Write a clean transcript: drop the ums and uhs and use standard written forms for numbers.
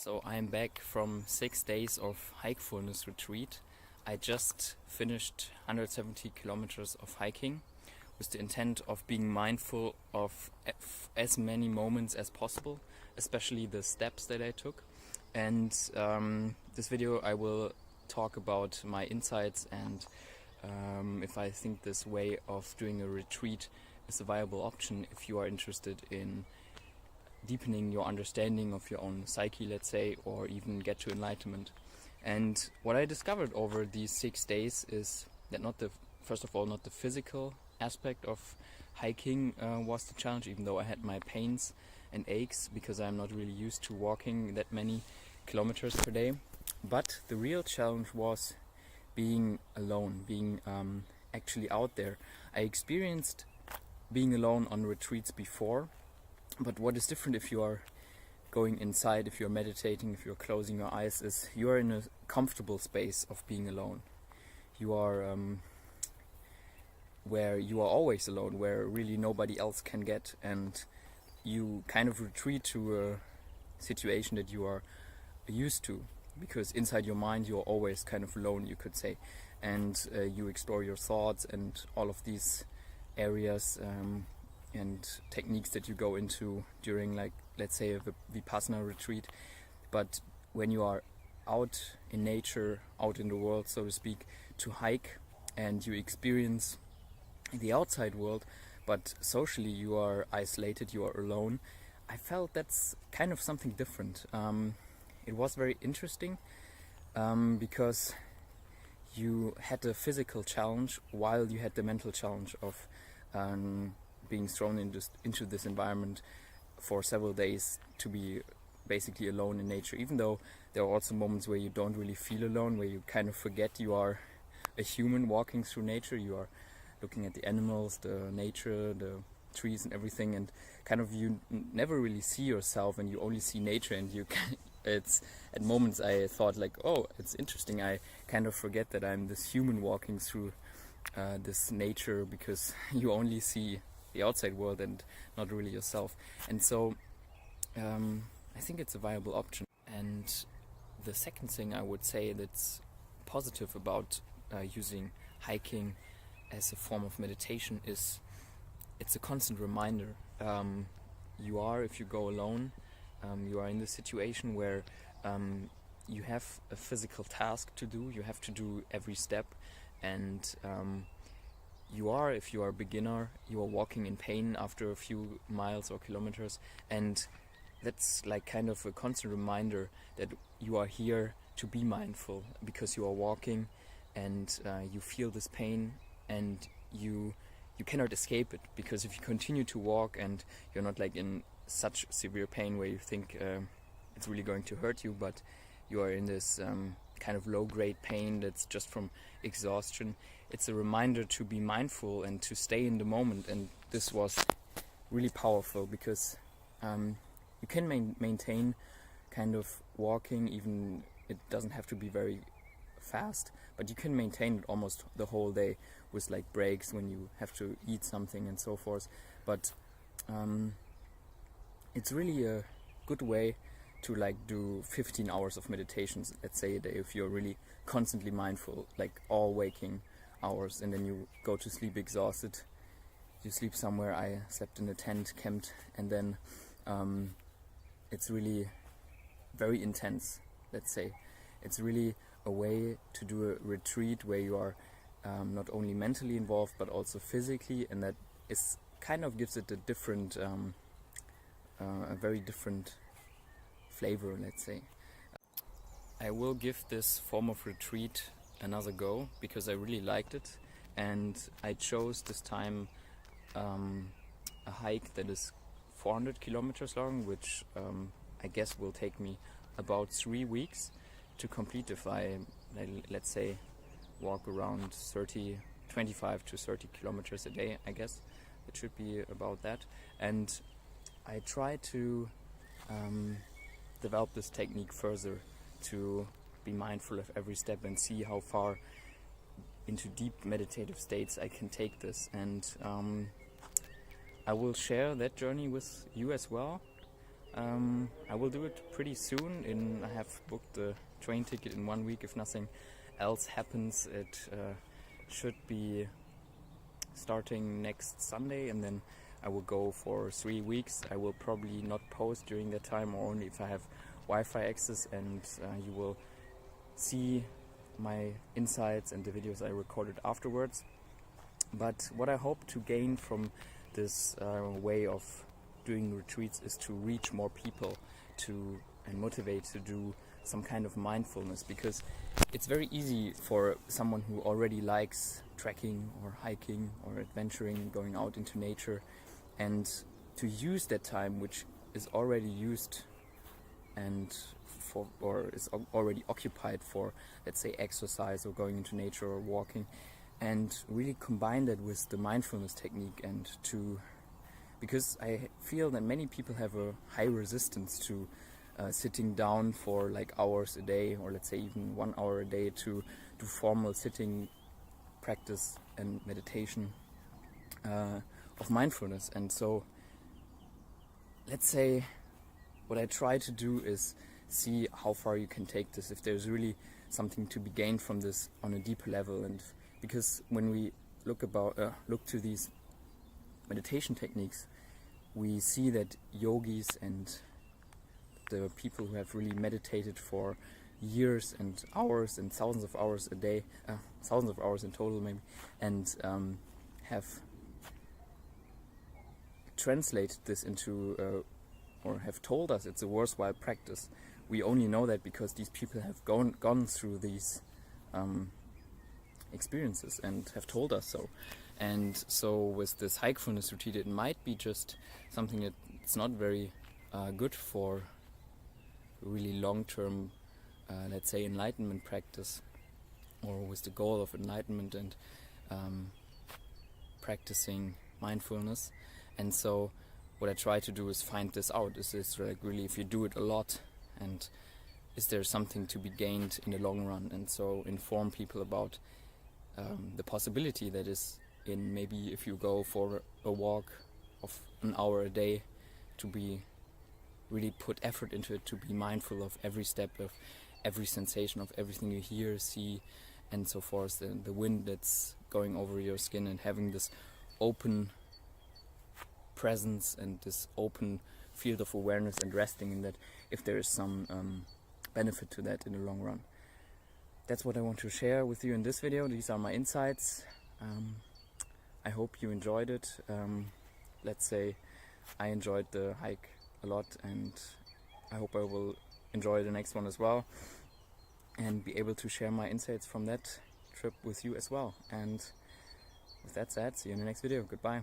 So I'm back from 6 days of Hikefulness retreat. I just finished 170 kilometers of hiking with the intent of being mindful of as many moments as possible, especially the steps that I took. And this video I will talk about my insights and if I think this way of doing a retreat is a viable option if you are interested in deepening your understanding of your own psyche, let's say, or even get to enlightenment. And what I discovered over these 6 days is that first of all, not the physical aspect of hiking was the challenge, even though I had my pains and aches because I'm not really used to walking that many kilometers per day. But the real challenge was being alone, being actually out there. I experienced being alone on retreats before, but what is different if you are going inside, if you're meditating, if you're closing your eyes, is you are in a comfortable space of being alone. You are where you are always alone, where really nobody else can get, and you kind of retreat to a situation that you are used to, because inside your mind you're always kind of alone, you could say, and you explore your thoughts and all of these areas and techniques that you go into during, like, let's say, a Vipassana retreat. But when you are out in nature, out in the world, so to speak, to hike, and you experience the outside world, but socially you are isolated, you are alone, I felt that's kind of something different. It was very interesting because you had a physical challenge while you had the mental challenge of being thrown into this environment for several days to be basically alone in nature, even though there are also moments where you don't really feel alone, where you kind of forget you are a human walking through nature. You are looking at the animals, the nature, the trees and everything, and kind of you never really see yourself and you only see nature, and it's at moments I thought like, oh, it's interesting, I kind of forget that I'm this human walking through this nature, because you only see the outside world and not really yourself. And so I think it's a viable option. And the second thing I would say that's positive about using hiking as a form of meditation is it's a constant reminder. If you go alone, you are in the situation where you have a physical task to do, you have to do every step, and if you are a beginner, you are walking in pain after a few miles or kilometers, and that's like kind of a constant reminder that you are here to be mindful, because you are walking and you feel this pain, and you cannot escape it, because if you continue to walk and you're not like in such severe pain where you think it's really going to hurt you, but you are in this kind of low-grade pain that's just from exhaustion, it's a reminder to be mindful and to stay in the moment. And this was really powerful, because you can maintain kind of walking, even it doesn't have to be very fast, but you can maintain it almost the whole day with like breaks when you have to eat something and so forth. But it's really a good way to like do 15 hours of meditations, let's say, a day, if you're really constantly mindful, like all waking hours, and then you go to sleep exhausted. You sleep somewhere. I slept in a tent, camped, and then it's really very intense, let's say. It's really a way to do a retreat where you are not only mentally involved but also physically, and that is kind of gives it a different, a very different flavor, let's say. I will give this form of retreat another go because I really liked it, and I chose this time a hike that is 400 kilometers long, which I guess will take me about 3 weeks to complete if I, let's say, walk around 25 to 30 kilometers a day. I guess it should be about that. And I try to develop this technique further, to be mindful of every step and see how far into deep meditative states I can take this. And I will share that journey with you as well. I will do it pretty soon. I have booked the train ticket in 1 week. If nothing else happens, it should be starting next Sunday, and then I will go for 3 weeks. I will probably not post during that time, or only if I have Wi-Fi access, and you will see my insights and the videos I recorded afterwards. But what I hope to gain from this way of doing retreats is to reach more people, and motivate to do some kind of mindfulness, because it's very easy for someone who already likes trekking or hiking or adventuring, going out into nature, and to use that time which is already used and is already occupied for, let's say, exercise or going into nature or walking, and really combine that with the mindfulness technique, and because I feel that many people have a high resistance to sitting down for like hours a day, or let's say even 1 hour a day, to do formal sitting practice and meditation of mindfulness. And so let's say what I try to do is see how far you can take this, if there's really something to be gained from this on a deeper level. And because when we look to these meditation techniques, we see that yogis and the people who have really meditated for years and hours and thousands of hours a day, thousands of hours in total maybe, and have translated this into or have told us it's a worthwhile practice. We only know that because these people have gone through these experiences and have told us so. And so with this Hikefulness retreat, it might be just something that's not very good for really long-term, let's say, enlightenment practice, or with the goal of enlightenment and practicing mindfulness. And so what I try to do is find this out. Is this like really, if you do it a lot, and is there something to be gained in the long run? And so inform people about the possibility that is in, maybe if you go for a walk of an hour a day, to be really put effort into it, to be mindful of every step, of every sensation, of everything you hear, see, and so forth, the wind that's going over your skin, and having this open presence and this open field of awareness, and resting in that, if there is some benefit to that in the long run. That's what I want to share with you in this video. These are my insights. I hope you enjoyed it. Let's say I enjoyed the hike a lot, and I hope I will enjoy the next one as well, and be able to share my insights from that trip with you as well. And with that said, see you in the next video. Goodbye.